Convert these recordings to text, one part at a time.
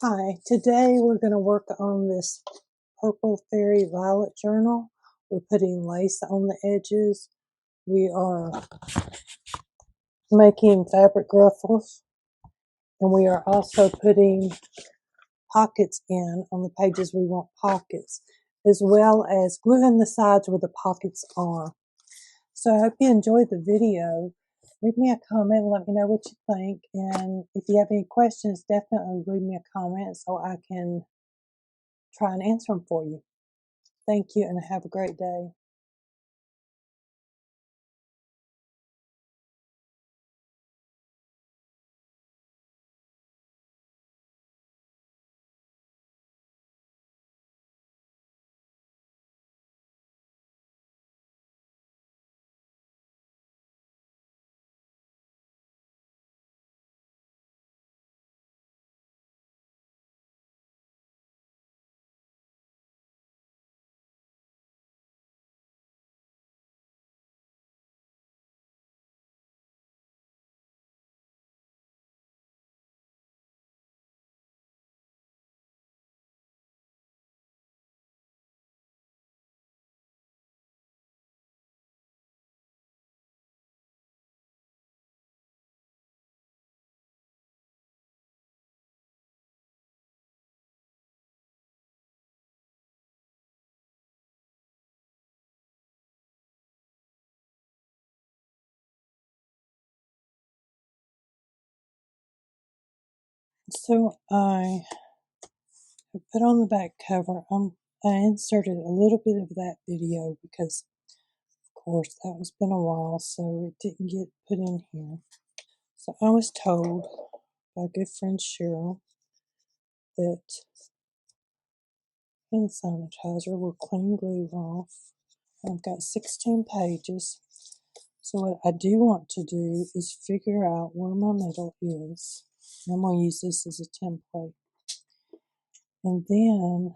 Hi, today we're going to work on this Purple Fairy Violet journal. We're putting lace on the edges. We are making fabric ruffles, and we are also putting pockets in on the pages we want pockets, as well as gluing the sides where the pockets are. So I hope you enjoyed the video. Leave me a comment and let me know what you think. And if you have any questions, definitely leave me a comment so I can try and answer them for you. Thank you and have a great day. So I put on the back cover. I inserted a little bit of that video because, of course, that was been a while, so it didn't get put in here. So I was told by a good friend Cheryl that hand sanitizer will clean glue off. I've got 16 pages. So what I do want to do is figure out where my middle is. And I'm going to use this as a template. And then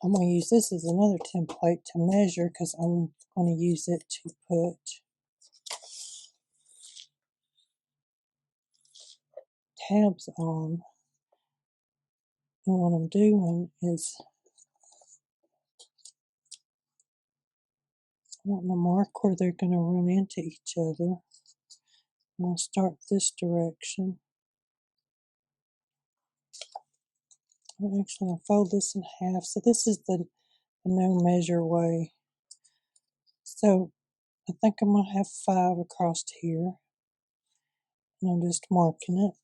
I'm going to use this as another template to measure because I'm going to use it to put tabs on. And what I'm doing is I want to mark where they're going to run into each other. I'm going to start this direction. Actually, I'll fold this in half. So this is the no measure way. So I think I'm going to have 5 across here. And I'm just marking it.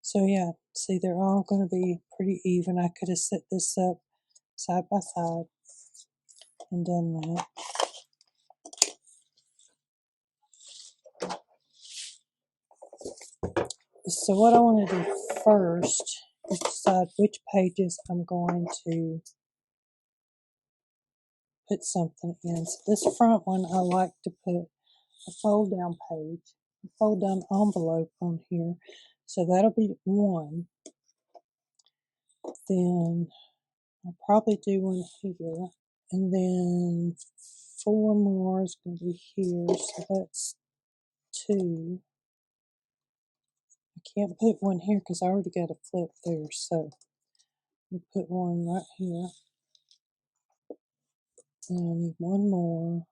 So yeah, see, they're all going to be pretty even. I could have set this up side by side and done that. So what I want to do first is decide which pages I'm going to put something in. So this front one, I like to put a fold down page, a fold down envelope on here. So that'll be one. Then I'll probably do one here. And then 4 more is going to be here. So that's 2. I can't put one here because I already got a flip there. So I'll put one right here. And I need one more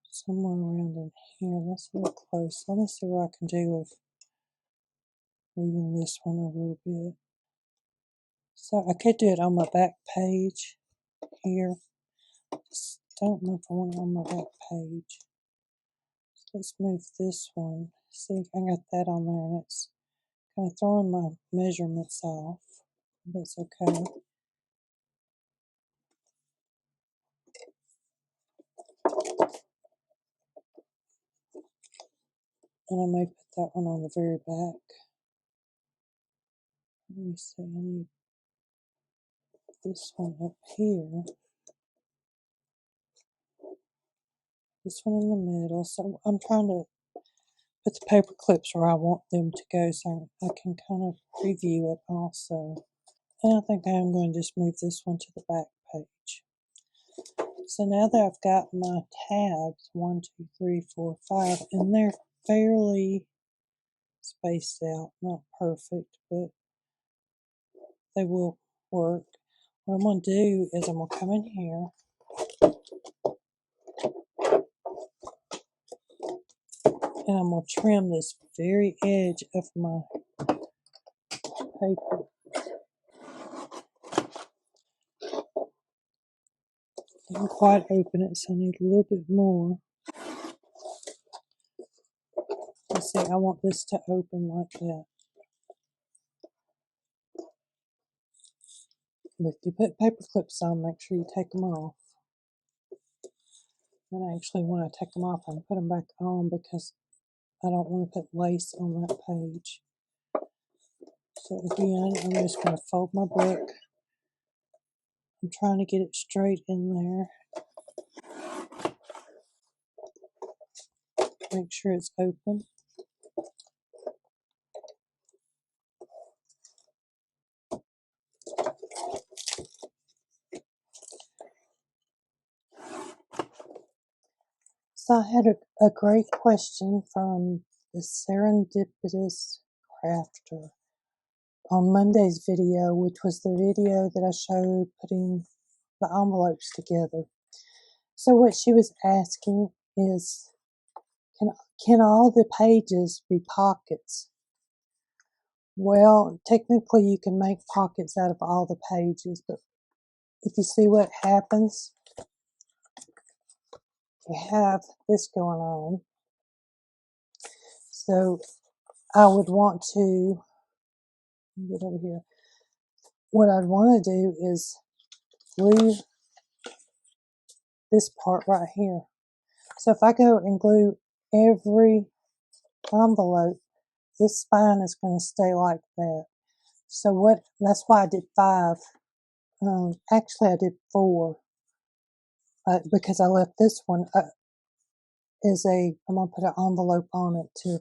somewhere around in here. That's a little close. Let me see what I can do with moving this one a little bit. So I could do it on my back page here. Just don't know if I want it on my back page. So let's move this one. See, I got that on there and it's kind of throwing my measurements off. That's okay. And I may put that one on the very back. Let me see, I need this one up here. This one in the middle. So I'm trying to put the paper clips where I want them to go so I can kind of preview it also. And I think I am going to just move this one to the back page. So now that I've got my tabs, 1, 2, 3, 4, 5, and they're fairly spaced out, not perfect, but they will work. What I'm going to do is I'm going to come in here and I'm going to trim this very edge of my paper. I didn't quite open it, so I need a little bit more. Let's see, I want this to open like that. But if you put paper clips on, make sure you take them off. And actually, when I take them off, I put them back on because I don't want to put lace on that page. So again, I'm just going to fold my book. I'm trying to get it straight in there. Make sure it's open. So I had a great question from the Serendipitous Crafter on Monday's video, which was the video that I showed putting the envelopes together. So what she was asking is, can all the pages be pockets? Well, technically you can make pockets out of all the pages, but if you see what happens, you have this going on. So I would want to get over here. What I'd want to do is glue this part right here. So if I go and glue every envelope, this spine is going to stay like that. So that's why I did 5. Actually I did 4, because I left this one I'm going to put an envelope on it to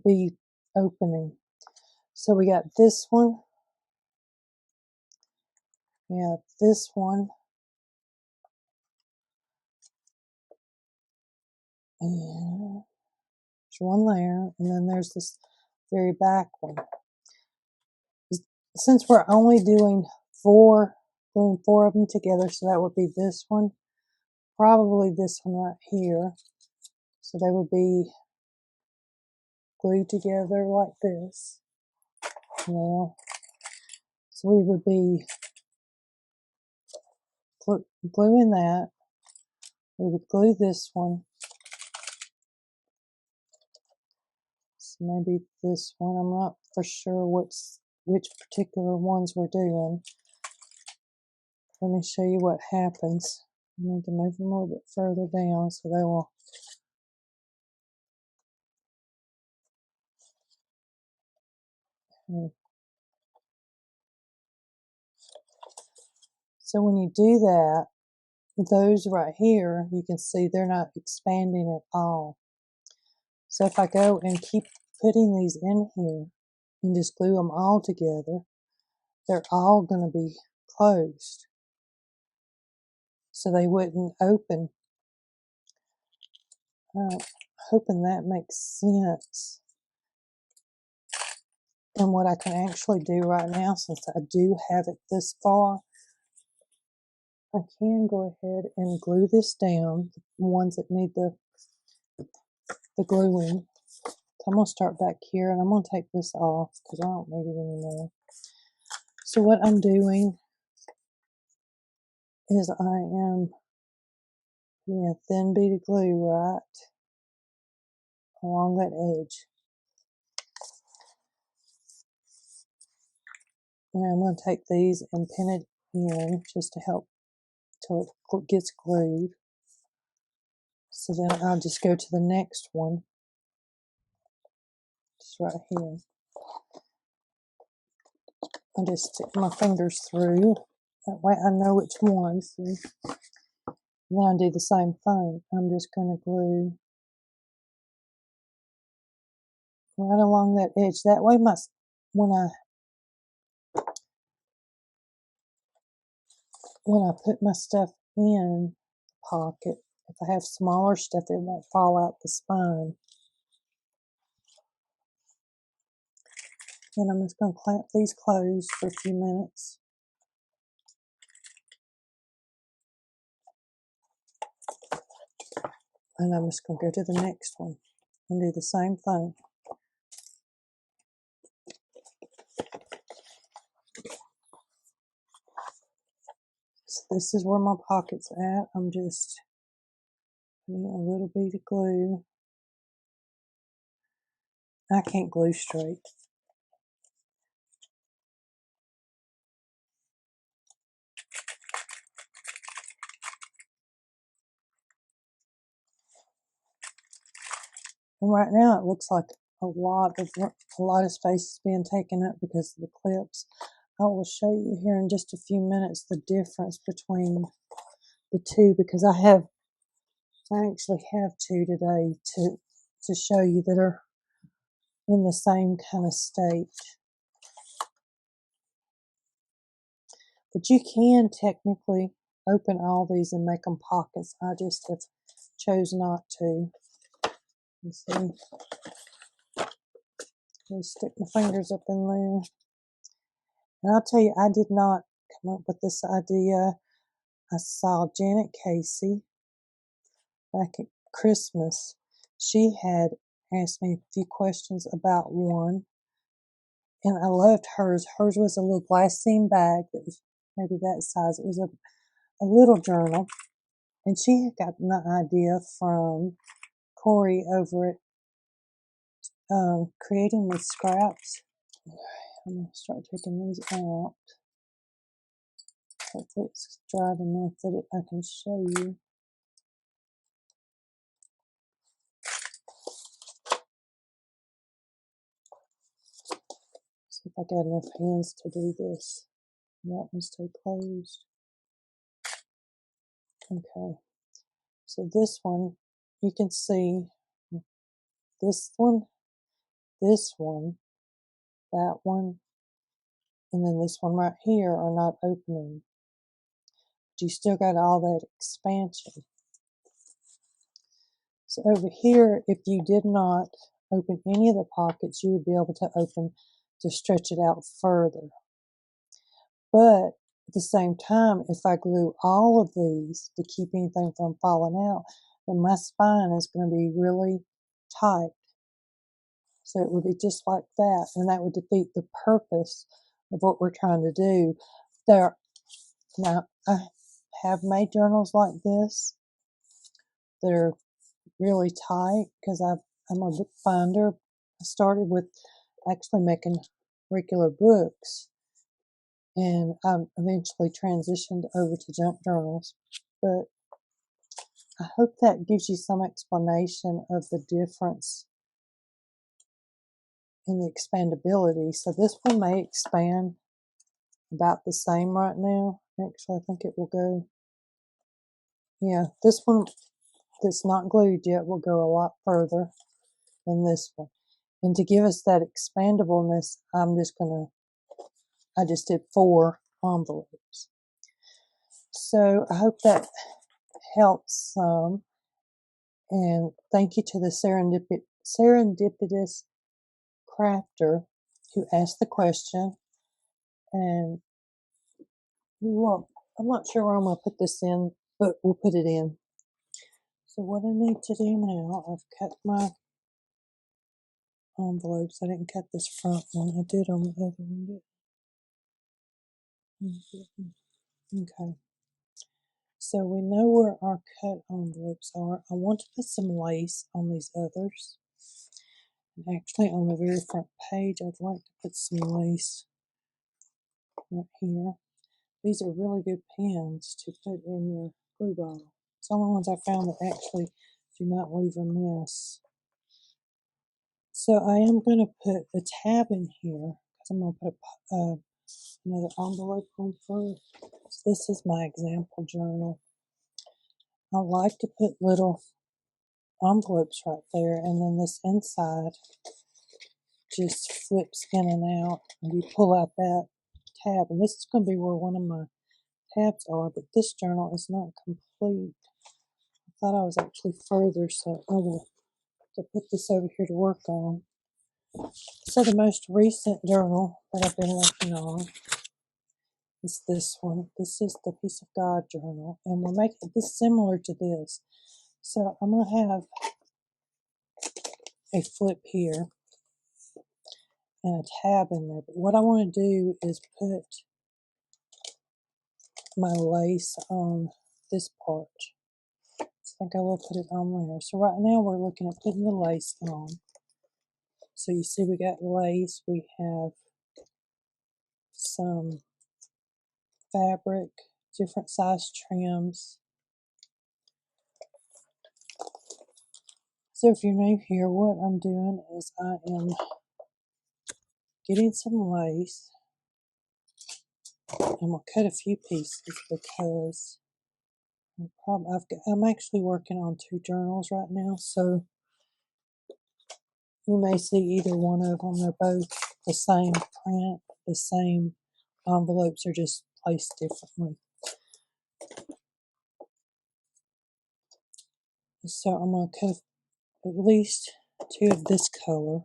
be opening. So we got this one, we have this one, and there's one there, and then there's this very back one. Since we're only doing 4, gluing 4 of them together, so that would be this one, probably this one right here. So they would be glued together like this. Now, so we would be gluing that. We would glue this one. So maybe this one. I'm not for sure which particular ones we're doing. Let me show you what happens. I need to move them a little bit further down so they will. Okay. So when you do that, those right here, you can see they're not expanding at all. So if I go and keep putting these in here and just glue them all together, they're all going to be closed. So they wouldn't open. Hoping that makes sense. And what I can actually do right now, since I do have it this far, I can go ahead and glue this down, the ones that need the gluing. So I'm going to start back here, and I'm going to take this off because I don't need it anymore. So what I'm doing is I am putting a thin bead of glue right along that edge. And I'm going to take these and pin it in just to help till it gets glued. So then I'll just go to the next one, just right here. I just stick my fingers through. That way I know which ones. And then I do the same thing. I'm just going to glue right along that edge. That way when I put my stuff in the pocket. If I have smaller stuff, it won't fall out the spine. And I'm just going to clamp these closed for a few minutes. And I'm just going to go to the next one and do the same thing. So this is where my pocket's at. I'm just putting a little bit of glue. I can't glue straight. And right now it looks like a lot of space is being taken up because of the clips. I will show you here in just a few minutes the difference between the two, because I actually have two today to show you that are in the same kind of state. But you can technically open all these and make them pockets. I just have chose not to. Let's see. Just stick my fingers up in there. And I'll tell you, I did not come up with this idea. I saw Janet Casey back at Christmas. She had asked me a few questions about one, and I loved hers. Hers was a little glassine bag that was maybe that size. It was a little journal, and she had gotten the idea from Corey over at Creating with Scraps. I'm going to start taking these out. Hopefully it's dried enough that I can show you. See if I got enough hands to do this. That one stay closed. Okay. So this one, you can see this one, that one, and then this one right here are not opening. But you still got all that expansion. So over here, if you did not open any of the pockets, you would be able to stretch it out further. But at the same time, if I glue all of these to keep anything from falling out, then my spine is going to be really tight. So it would be just like that, and that would defeat the purpose of what we're trying to do. Now, I have made journals like this that are really tight because I'm a bookbinder. I started with actually making regular books, and I eventually transitioned over to junk journals. But I hope that gives you some explanation of the difference in the expandability. So this one may expand about the same right now. Actually, I think it will go, yeah, this one that's not glued yet will go a lot further than this one. And to give us that expandableness, I just did 4 envelopes. So I hope that helps some. And thank you to the serendipitous crafter who asked the question. And I'm not sure where I'm going to put this in, but we'll put it in. So what I need to do now, I've cut my envelopes. I didn't cut this front one. I did on the other one. Okay. So we know where our cut envelopes are. I want to put some lace on these others. And actually, on the very front page, I'd like to put some lace right here. These are really good pins to put in your glue bottle. It's the only ones I found that actually do not leave a mess. So I am going to put a tab in here because I'm going to put another envelope on first. So this is my example journal. I like to put little envelopes right there, and then this inside just flips in and out, and you pull out that tab. And this is going to be where one of my tabs are, but this journal is not complete. I thought I was actually further, so I will have to put this over here to work on. So the most recent journal that I've been working on is this one. This is the Peace of God journal, and we're making this similar to this. So I'm going to have a flip here and a tab in there. But what I want to do is put my lace on this part. So I think I will put it on there. So right now we're looking at putting the lace on. So you see we got lace, we have some fabric, different size trims. So if you're new here, what I'm doing is I am getting some lace. I'm going to cut a few pieces because I'm actually working on 2 journals right now, so you may see either one of them. They're both the same print, the same envelopes are just placed differently. So I'm going to cut at least 2 of this color.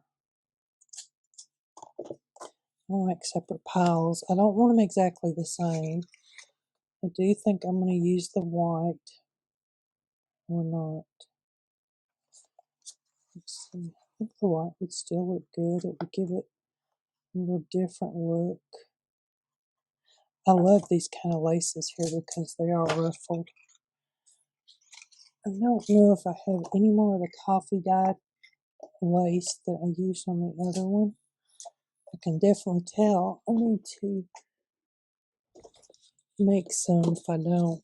I like separate piles. I don't want them exactly the same. I do think I'm going to use the white or not. Let's see. I think the white would still look good. It would give it a little different look. I love these kind of laces here because they are ruffled. I don't know if I have any more of the coffee dyed lace that I used on the other one. I can definitely tell I need to make some if I don't.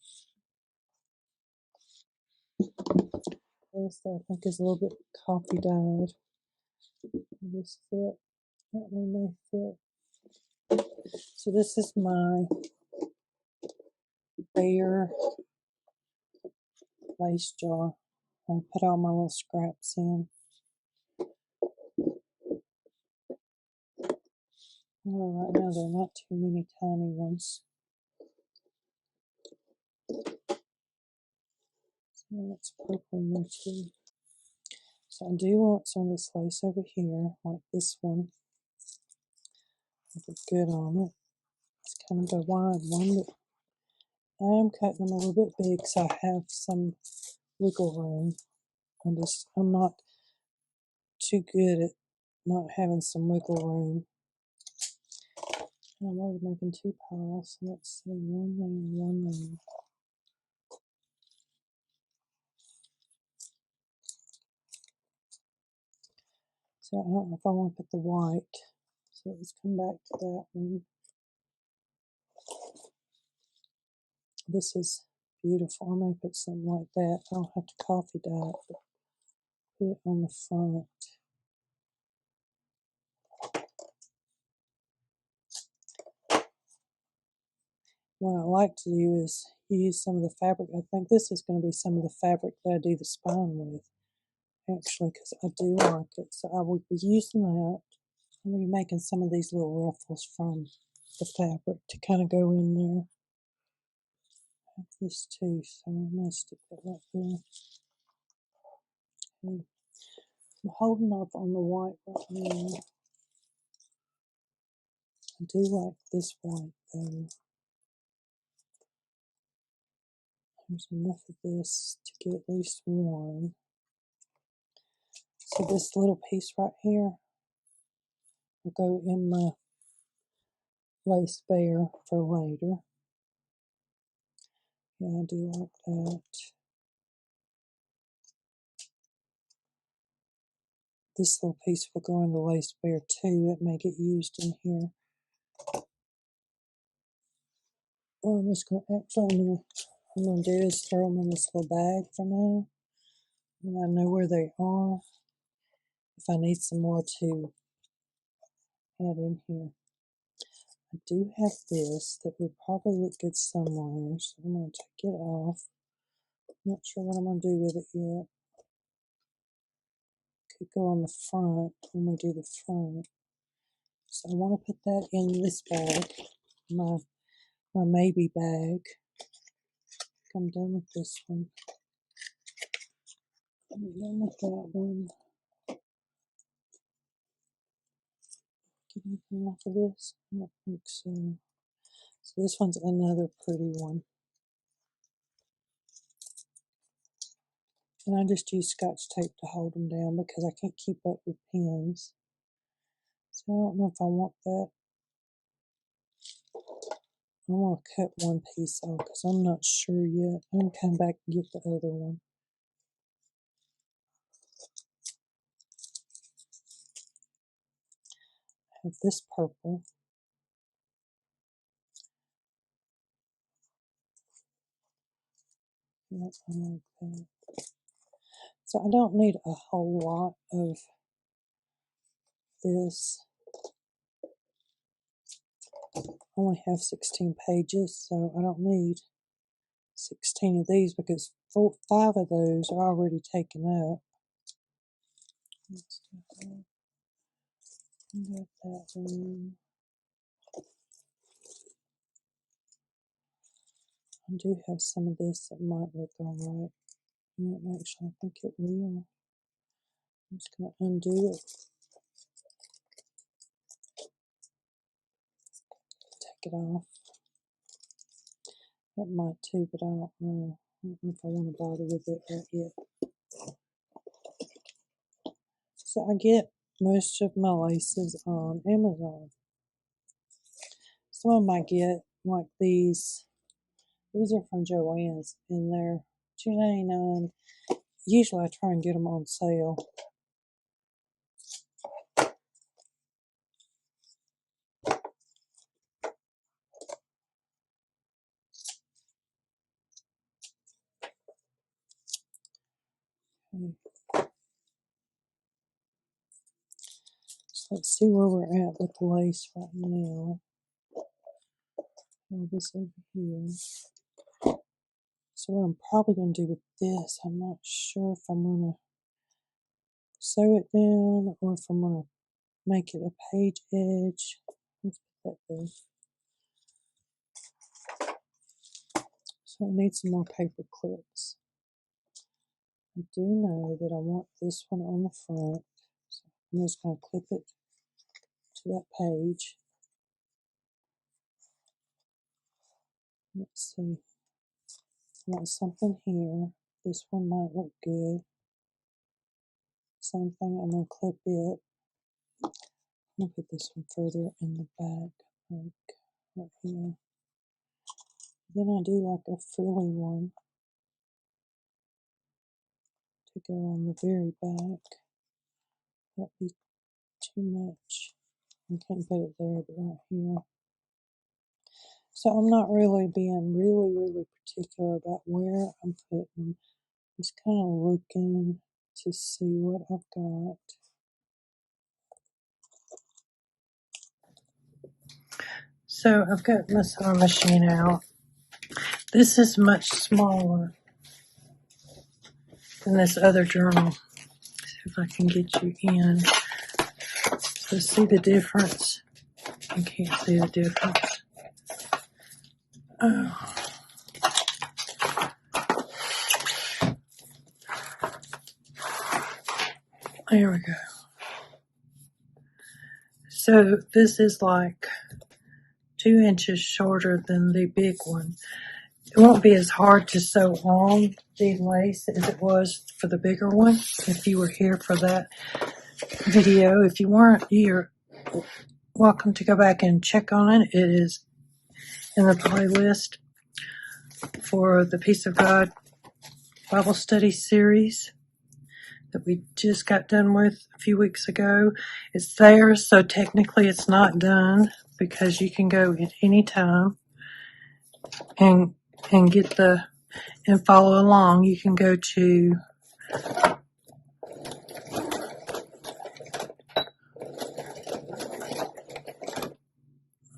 This I think is a little bit coffee dyed. Will this fit? That one may fit. So this is my bare lace jar. I put all my little scraps in. Well, right now there are not too many tiny ones. So that's purple in there too. So I do want some of this lace over here, like this one. Look good on it. It's kind of a wide one, but I am cutting them a little bit big so I have some wiggle room. I'm not too good at not having some wiggle room. I'm already making 2 piles, so let's see, one layer. So I don't know if I want to put the white. So let's come back to that one. This is beautiful. I may put something like that. I don't have to coffee dye it, but put it on the front. What I like to do is use some of the fabric. I think this is going to be some of the fabric that I do the spine with, actually, because I do like it. So I will be using that. I'm going to be making some of these little ruffles from the fabric to kind of go in there. I have this too, so I'm going to stick that right there. Okay. I'm holding off on the white right now. I do like this white though. There's enough of this to get at least one. So this little piece right here will go in my lace bear for later. Yeah, I do like that. This little piece will go in the lace bear too. It may get used in here. Well, I'm just going to actually, what I'm going to do is throw them in this little bag for now. And I know where they are. If I need some more to add in here. I do have this that would probably look good somewhere, so I'm going to take it off. Not sure what I'm going to do with it yet. Could go on the front when we do the front. So I want to put that in this bag, my maybe bag. I'm done with this one. I'm done with that one. Get anything off of this? I don't think so. So this one's another pretty one. And I just use Scotch tape to hold them down because I can't keep up with pins. So I don't know if I want that. I want to cut one piece off because I'm not sure yet. I'm going to come back and get the other one. I have this purple. Yep, I like that. So I don't need a whole lot of this. I only have 16 pages, so I don't need 16 of these because 5 of those are already taken up. Let's do that. Got that one. I do have some of this that might look alright. Yeah, actually, I think it will. I'm just going to undo it. Take it off. That might too, but I don't know. I don't know if I want to bother with it right yet. So I get most of my laces on Amazon. Some of them I get, like these. These are from Joann's, and they're $2.99. Usually I try and get them on sale. Okay. So let's see where we're at with the lace right now. All this over here. So what I'm probably going to do with this, I'm not sure if I'm going to sew it down or if I'm going to make it a page edge. Let's put that there. So I need some more paper clips. I do know that I want this one on the front. So I'm just going to clip it to that page. Let's see. I want something here. This one might look good. Same thing, I'm going to clip it. I'm going to put this one further in the back, like right here. Then I do like a frilly one to go on the very back. That'd be too much. I can't put it there, but right here. So I'm not really being really particular about where I'm putting them. Just kind of looking to see what I've got. So I've got my sewing machine out. This is much smaller than this other journal. See if I can get you in. So see the difference? You can't see the difference. Oh. There we go. So this is like 2 inches shorter than the big one. It won't be as hard to sew on the lace as it was for the bigger one. If you were here for that video, if you weren't, you're welcome to go back and check on it. It is in the playlist for the Peace of God Bible study series that we just got done with a few weeks ago. It's there, so technically it's not done because you can go at any time and get and follow along. You can go to let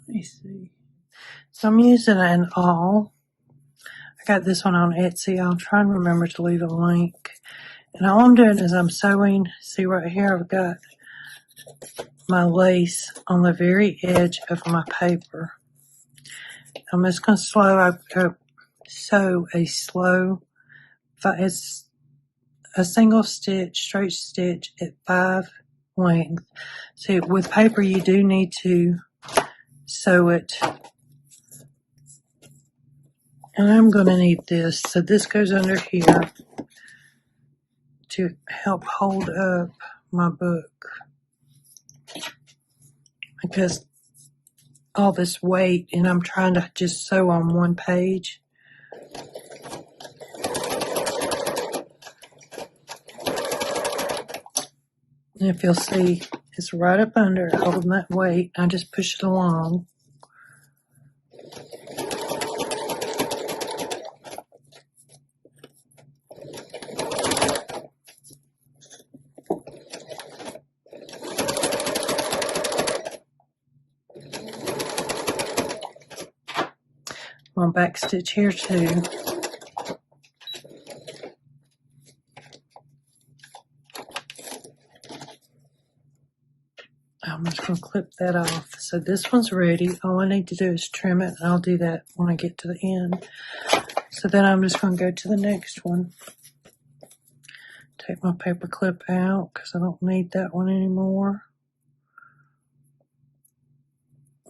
me see. So I'm using an awl. I got this one on Etsy. I'll try and remember to leave a link. And all I'm doing is I'm sewing. See right here, I've got my lace on the very edge of my paper. I'm just going to slow up. sew a it's a single stitch, straight stitch at 5 length. So with paper, you do need to sew it. And I'm going to need this. So this goes under here to help hold up my book, because all this weight, and I'm trying to just sew on one page. And if you'll see, it's right up under, holding that weight. I just push it along. One back stitch here too. I'm just going to clip that off. So this one's ready. All I need to do is trim it, and I'll do that when I get to the end. So then I'm just going to go to the next one. Take my paper clip out because I don't need that one anymore.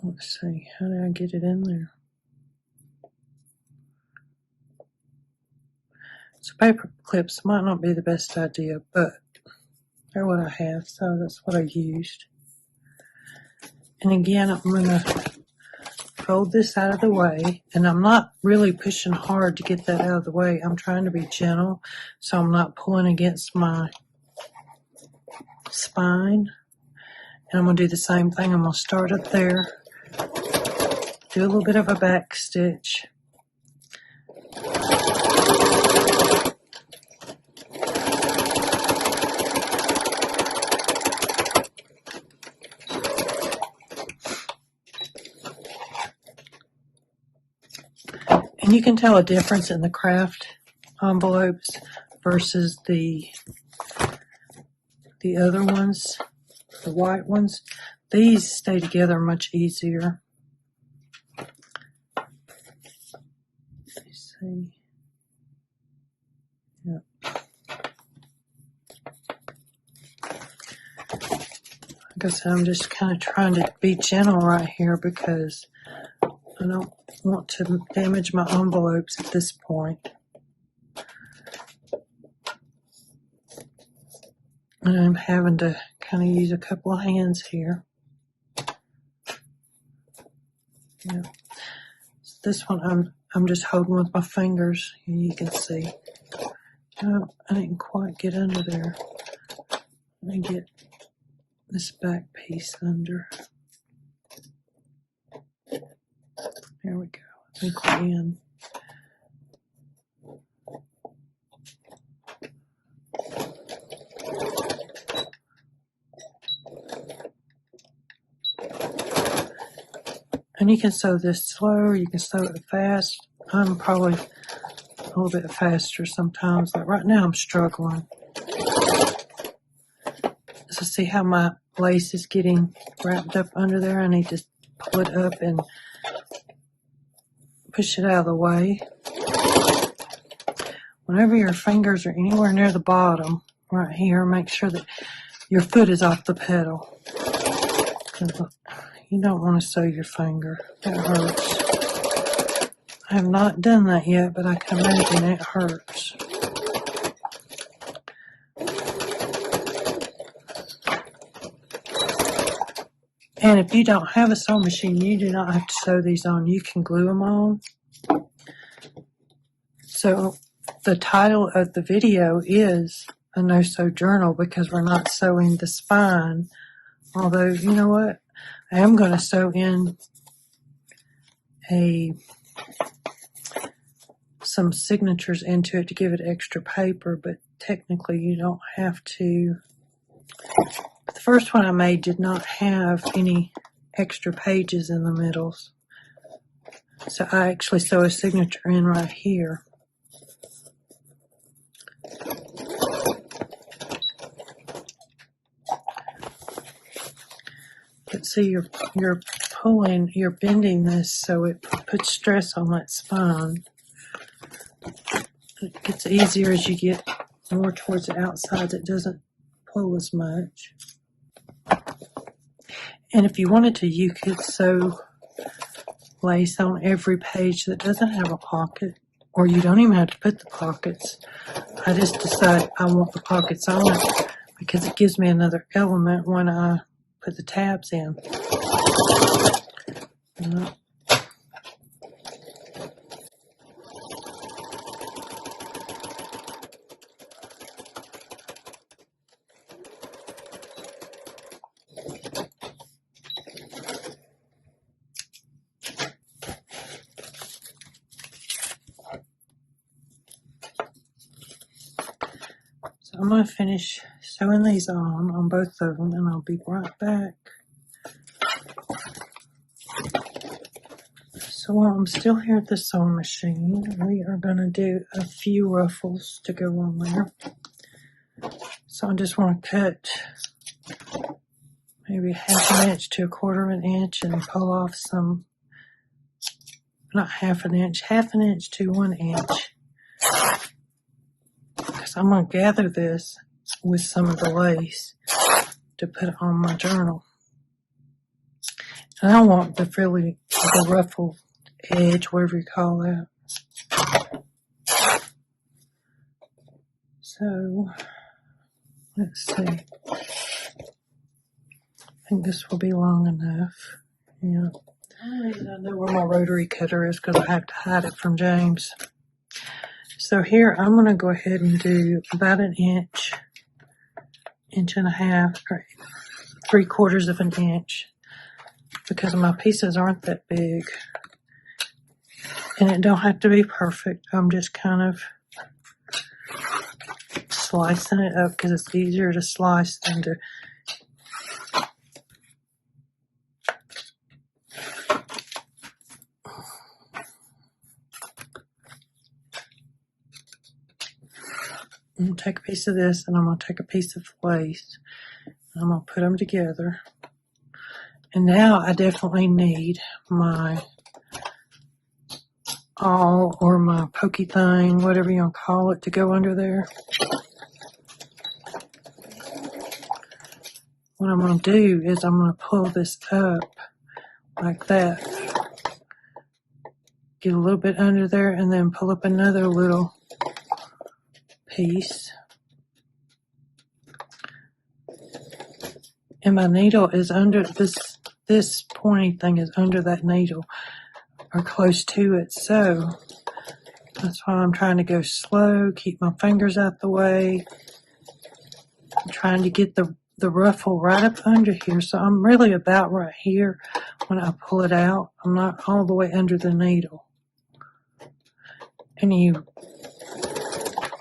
Let's see, how did I get it in there? So paper clips might not be the best idea, but they're what I have, so that's what I used. And again, I'm going to fold this out of the way, and I'm not really pushing hard to get that out of the way. I'm trying to be gentle, so I'm not pulling against my spine. And I'm going to do the same thing. I'm going to start up there, do a little bit of a back stitch. And you can tell a difference in the craft envelopes versus the other ones, the white ones. These stay together much easier. Let's see. Yep. Like I said, I'm just kind of trying to be gentle right here because I don't want to damage my envelopes at this point. And I'm having to kind of use a couple of hands here. Yeah. So this one I'm just holding with my fingers, and you can see. I didn't quite get under there. Let me get this back piece under. There we go. Let me go in. And you can sew this slow, or you can sew it fast. I'm probably a little bit faster sometimes. Like right now I'm struggling. So see how my lace is getting wrapped up under there? I need to pull it up and push it out of the way. Whenever your fingers are anywhere near the bottom, right here, make sure that your foot is off the pedal. You don't want to sew your finger. That hurts. I have not done that yet, but I can imagine it hurts. And if you don't have a sewing machine, you do not have to sew these on. You can glue them on. So the title of the video is a no-sew journal because we're not sewing the spine. Although, you know what? I am going to sew in some signatures into it to give it extra paper, but technically you don't have to. The first one I made did not have any extra pages in the middles. So I actually sew a signature in right here. But see, you're bending this so it puts stress on that spine. It gets easier as you get more towards the outsides. It doesn't pull as much. And if you wanted to, you could sew lace on every page that doesn't have a pocket, or you don't even have to put the pockets. I just decided I want the pockets on it because it gives me another element when I put the tabs in. So I'm going to finish sewing these on both of them, and I'll be right back. So while I'm still here at the sewing machine, we are going to do a few ruffles to go on there. So I just want to cut maybe 1/2 inch to 1/4 inch and pull off some, not 1/2 inch to 1 inch. Because I'm going to gather this with some of the lace to put on my journal. And I want the frilly, the ruffle edge, whatever you call that. So, let's see. I think this will be long enough. Yeah. I know where my rotary cutter is because I have to hide it from James. So here I'm going to go ahead and do about 1 inch, 1.5 or 3/4 of an inch, because my pieces aren't that big. And it don't have to be perfect. I'm just kind of slicing it up because it's easier to slice than to I'm going to take a piece of this and I'm going to take a piece of lace. I'm going to put them together. And now I definitely need my awl or my pokey thing, whatever you want to call it, to go under there. What I'm going to do is I'm going to pull this up like that. Get a little bit under there and then pull up another little piece. And my needle is under this pointy thing is under that needle or close to it. So that's why I'm trying to go slow, keep my fingers out the way. I'm trying to get the ruffle right up under here. So I'm really about right here when I pull it out. I'm not all the way under the needle. And you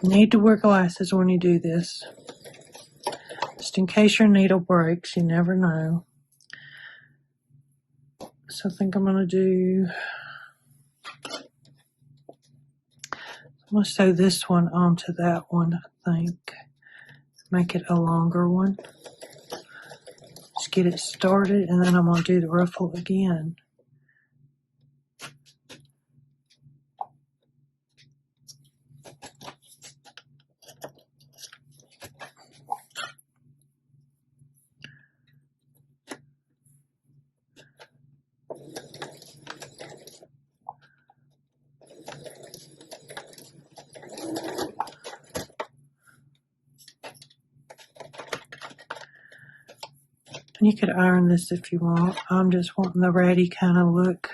need to wear glasses when you do this. Just in case your needle breaks, you never know. So I think I'm going to do, I'm going to sew this one onto that one, I think. Make it a longer one. Just get it started, and then I'm going to do the ruffle again. And you could iron this if you want. I'm just wanting the ratty kind of look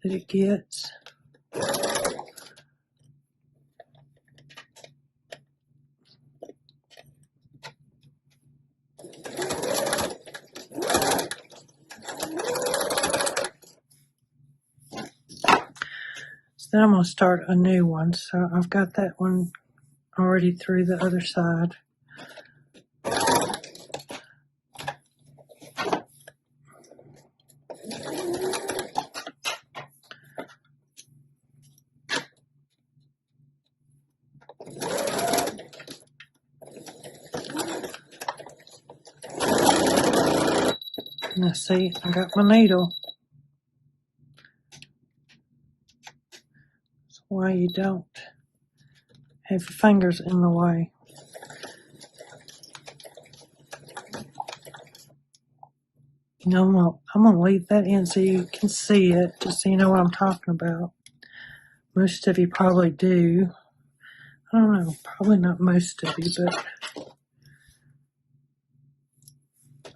that it gets. So then I'm going to start a new one. So I've got that one already through the other side. Now see, I got my needle. That's why you don't have your fingers in the way. I'm gonna leave that in so you can see it, just so you know what I'm talking about. Most of you probably do. I don't know, probably not most of you, but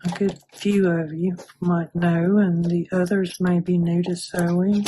a good few of you might know, and the others may be new to sewing.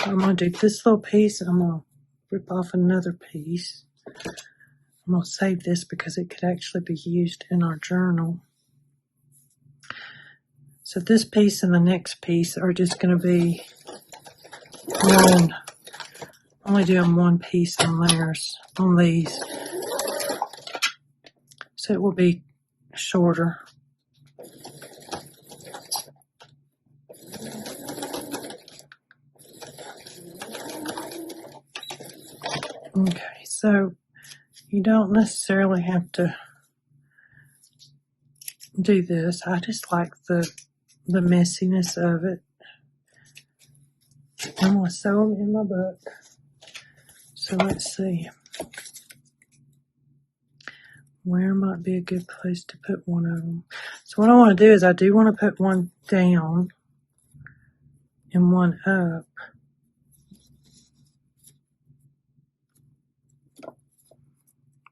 So I'm going to do this little piece, and I'm going to rip off another piece. I'm going to save this because it could actually be used in our journal. So this piece and the next piece are just going to be one, only doing one piece on theirs, on these. So it will be shorter. Okay, so you don't necessarily have to do this. I just like the messiness of it. I'm going to sew them in my book. So let's see. Where might be a good place to put one of them? So what I want to do is I do want to put one down and one up.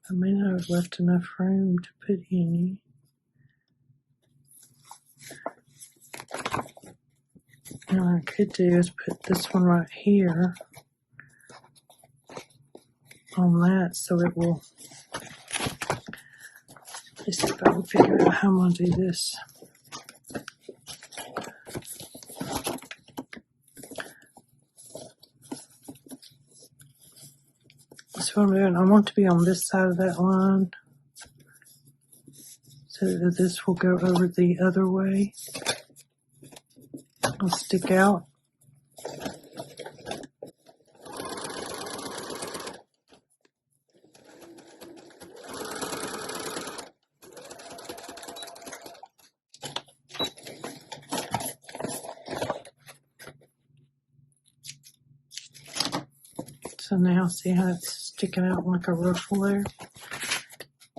I may not have left enough room to put any. And what I could do is put this one right here on that, so it will. Let's see if I can figure out how I'm going to do this. That's what I'm doing. I want to be on this side of that line, so that this will go over the other way. It'll stick out. So now see how it's sticking out like a ruffle there?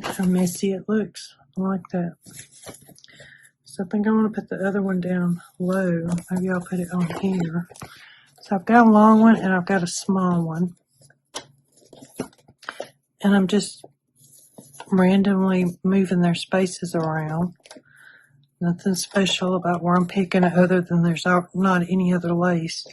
How messy it looks. I like that. So I think I want to put the other one down low. Maybe I'll put it on here. So I've got a long one and I've got a small one. And I'm just randomly moving their spaces around. Nothing special about where I'm picking it other than there's not any other lace.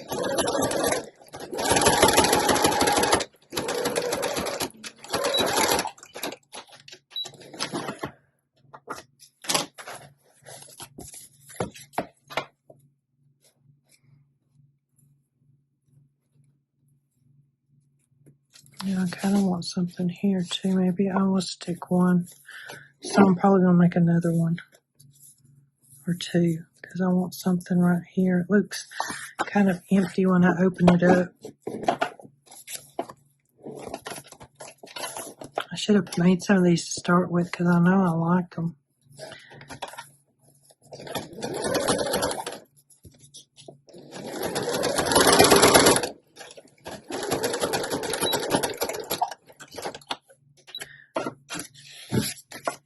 Yeah, I kind of want something here too. Maybe I will stick one. So I'm probably going to make another one or two because I want something right here. It looks kind of empty when I open it up. I should have made some of these to start with because I know I like them.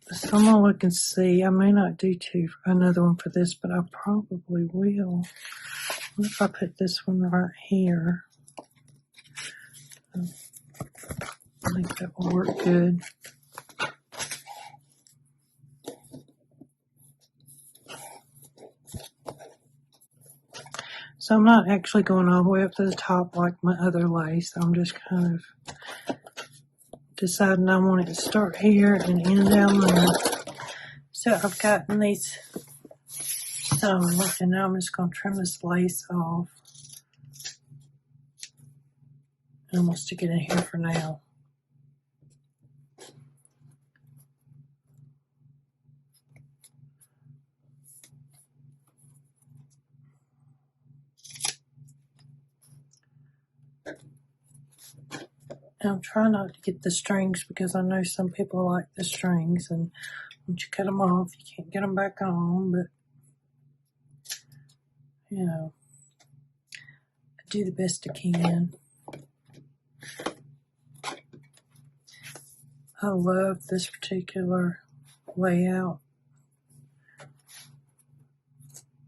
So I'm going to look and see. I may not do another one for this, but I probably will. What if I put this one right here? I think that will work good. So I'm not actually going all the way up to the top like my other lace. I'm just kind of deciding I want it to start here and end down there. So I've gotten these sewn, and now I'm just going to trim this lace off. I'm going to stick it in here for now. And I'm trying not to get the strings because I know some people like the strings, and once you cut them off, you can't get them back on, but you know, I do the best I can. I love this particular layout,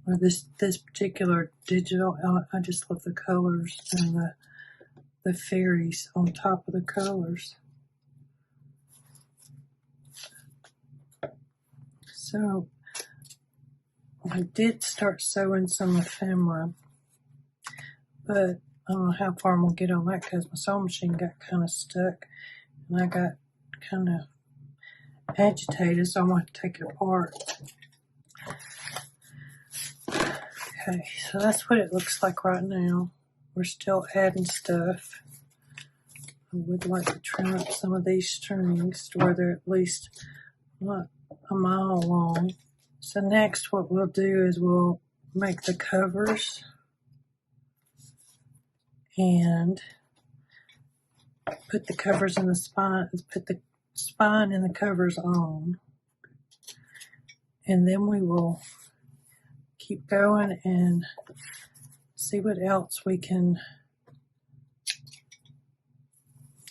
or this particular digital. I just love the colors and the fairies on top of the colors. So I did start sewing some ephemera, but I don't know how far I'm going to get on that because my sewing machine got kind of stuck and I got kind of agitated, so I'm going to take it apart. Okay, so that's what it looks like right now. We're still adding stuff. I would like to trim up some of these strings to where they're at least not a mile long. So next what we'll do is we'll make the covers and put the covers in the spine, put the spine and the covers on. And then we will keep going and see what else we can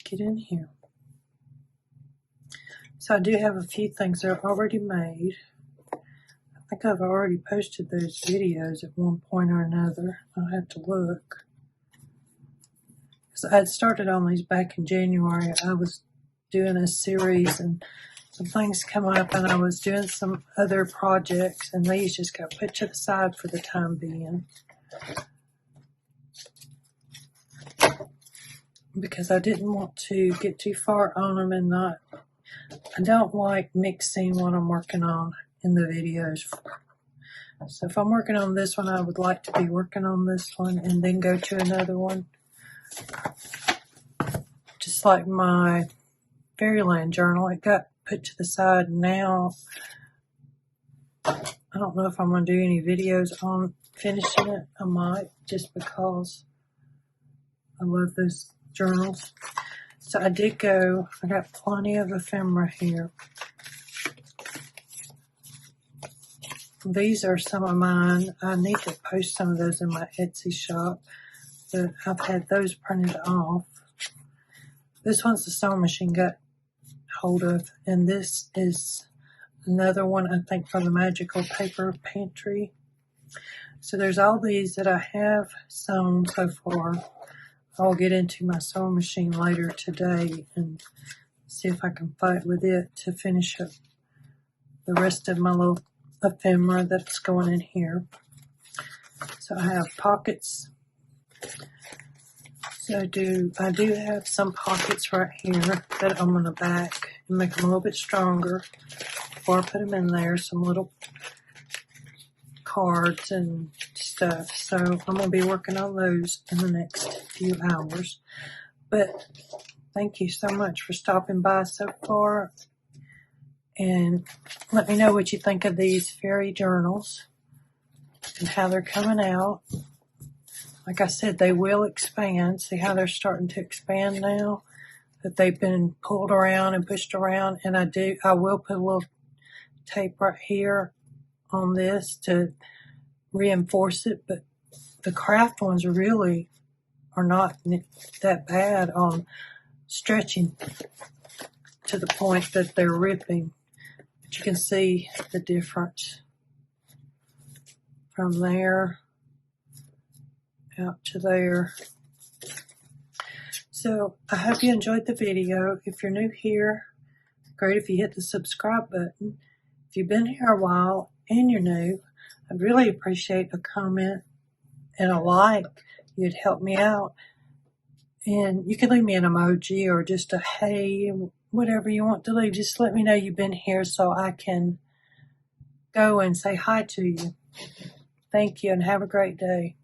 get in here. So I do have a few things that are already made. I think I've already posted those videos at one point or another. I'll have to look. So I had started on these back in January. I was doing a series and some things come up and I was doing some other projects and these just got put to the side for the time being. Because I didn't want to get too far on them and I don't like mixing what I'm working on in the videos. So if I'm working on this one, I would like to be working on this one and then go to another one. Just like my Fairyland journal, it got put to the side and now I don't know if I'm going to do any videos on finishing it. I might, just because I love those journals. So I got plenty of ephemera here. These are some of mine. I need to post some of those in my Etsy shop, but I've had those printed off. This one's the sewing machine got hold of, and this is another one, I think, from the Magical Paper Pantry. So there's all these that I have sewn so far. I'll get into my sewing machine later today and see if I can fight with it to finish up the rest of my little ephemera that's going in here. So I have pockets. So I do have some pockets right here that I'm going to back and make them a little bit stronger before I put them in there. Some little cards and stuff. So I'm going to be working on those in the next few hours. But thank you so much for stopping by so far. And let me know what you think of these fairy journals and how they're coming out. Like I said, they will expand. See how they're starting to expand now? That they've been pulled around and pushed around. And I will put a little tape right here on this to reinforce it. But the craft ones really are not that bad on stretching to the point that they're ripping. But you can see the difference from there out to there. So I hope you enjoyed the video. If you're new here, great if you hit the subscribe button. If you've been here a while and you're new, I'd really appreciate a comment and a like. You'd help me out. And you can leave me an emoji or just a hey, whatever you want to leave. Just let me know you've been here so I can go and say hi to you. Thank you and have a great day.